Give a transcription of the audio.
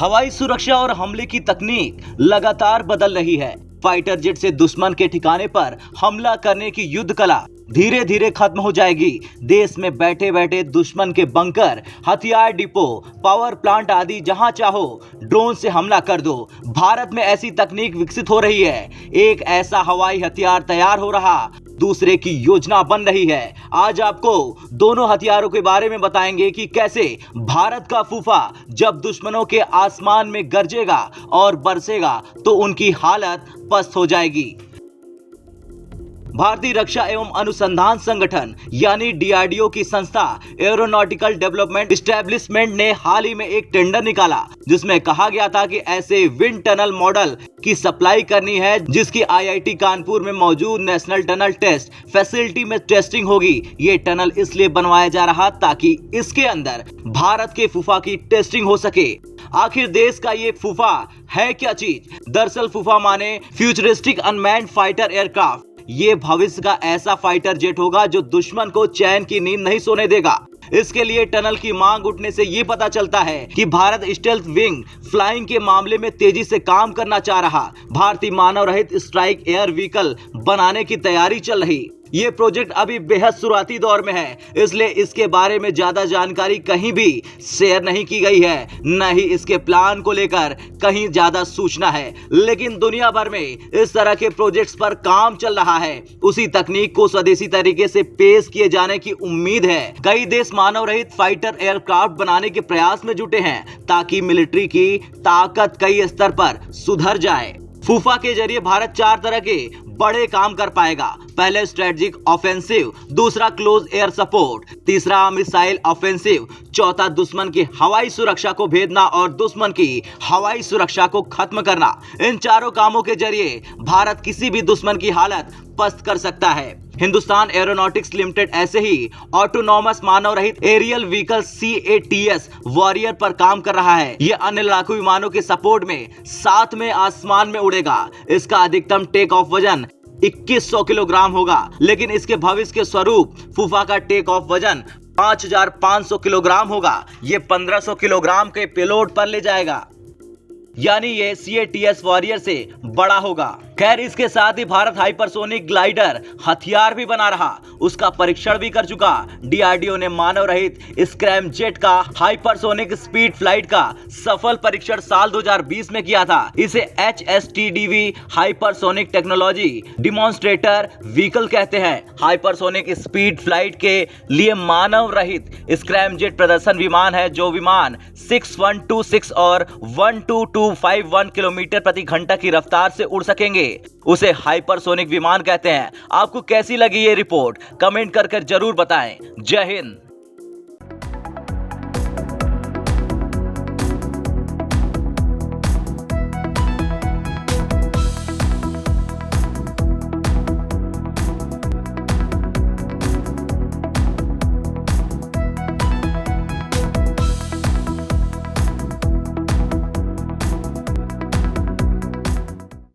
हवाई सुरक्षा और हमले की तकनीक लगातार बदल रही है। फाइटर जेट से दुश्मन के ठिकाने पर हमला करने की युद्ध कला धीरे धीरे खत्म हो जाएगी। देश में बैठे बैठे दुश्मन के बंकर, हथियार डिपो, पावर प्लांट आदि जहां चाहो ड्रोन से हमला कर दो। भारत में ऐसी तकनीक विकसित हो रही है। एक ऐसा हवाई हथियार तैयार हो रहा, दूसरे की योजना बन रही है। आज आपको दोनों हथियारों के बारे में बताएंगे कि कैसे भारत का फूफा जब दुश्मनों के आसमान में गरजेगा और बरसेगा तो उनकी हालत पस्त हो जाएगी। भारतीय रक्षा एवं अनुसंधान संगठन यानी डीआरडीओ की संस्था एरोनॉटिकल डेवलपमेंट एस्टेब्लिशमेंट ने हाल ही में एक टेंडर निकाला, जिसमें कहा गया था कि ऐसे विंड टनल मॉडल की सप्लाई करनी है जिसकी आईआईटी कानपुर में मौजूद नेशनल टनल टेस्ट फैसिलिटी में टेस्टिंग होगी। ये टनल इसलिए बनवाया जा रहा ताकि इसके अंदर भारत के फूफा की टेस्टिंग हो सके। आखिर देश का ये फूफा है क्या चीज? दरअसल फूफा माने फ्यूचरिस्टिक अनमैन्ड फाइटर एयरक्राफ्ट। ये भविष्य का ऐसा फाइटर जेट होगा जो दुश्मन को चैन की नींद नहीं सोने देगा। इसके लिए टनल की मांग उठने से ये पता चलता है कि भारत स्टेल्थ विंग फ्लाइंग के मामले में तेजी से काम करना चाह रहा। भारतीय मानव रहित स्ट्राइक एयर व्हीकल बनाने की तैयारी चल रही। ये प्रोजेक्ट अभी बेहद शुरुआती दौर में है, इसलिए इसके बारे में ज्यादा जानकारी कहीं भी शेयर नहीं की गई है, न ही इसके प्लान को लेकर कहीं ज्यादा सूचना है। लेकिन दुनिया भर में इस तरह के प्रोजेक्ट्स पर काम चल रहा है। उसी तकनीक को स्वदेशी तरीके से पेश किए जाने की उम्मीद है। कई देश मानव रहित फाइटर एयरक्राफ्ट बनाने के प्रयास में जुटे हैं ताकि मिलिट्री की ताकत कई स्तर पर सुधर जाए। फूफा के जरिए भारत 4 तरह के बड़े काम कर पाएगा। पहले स्ट्रेटेजिक ऑफेंसिव, दूसरा क्लोज एयर सपोर्ट, तीसरा मिसाइल ऑफेंसिव, चौथा दुश्मन की हवाई सुरक्षा को भेदना और दुश्मन की हवाई सुरक्षा को खत्म करना। इन चारों कामों के जरिए भारत किसी भी दुश्मन की हालत पस्त कर सकता है। हिंदुस्तान एरोनॉटिक्स लिमिटेड ऐसे ही ऑटोनॉमस मानव रहित एरियल व्हीकल CATS वॉरियर पर काम कर रहा है। ये अन्य लड़ाकू विमानों के सपोर्ट में साथ में आसमान में उड़ेगा। इसका अधिकतम टेक ऑफ वजन 2100 किलोग्राम होगा, लेकिन इसके भविष्य के स्वरूप फूफा का टेक ऑफ वजन 5500 किलोग्राम होगा। ये 1500 किलोग्राम के पेलोड पर ले जाएगा, यानी ये CATS वॉरियर से बड़ा होगा। खैर, इसके साथ ही भारत हाइपरसोनिक ग्लाइडर हथियार भी बना रहा, उसका परीक्षण भी कर चुका। डीआरडीओ ने मानव रहित स्क्रैम जेट का हाइपरसोनिक स्पीड फ्लाइट का सफल परीक्षण साल 2020 में किया था। इसे HSTDV hypersonic technology demonstrator vehicle कहते हैं। हाइपरसोनिक स्पीड फ्लाइट के लिए मानव रहित स्क्रैम जेट प्रदर्शन विमान है, जो विमान 6126 और 12251 किलोमीटर प्रति घंटा की रफ्तार से उड़ सकेंगे। उसे हाइपरसोनिक विमान कहते हैं। आपको कैसी लगी ये रिपोर्ट? कमेंट कर जरूर बताएं। जय हिंद।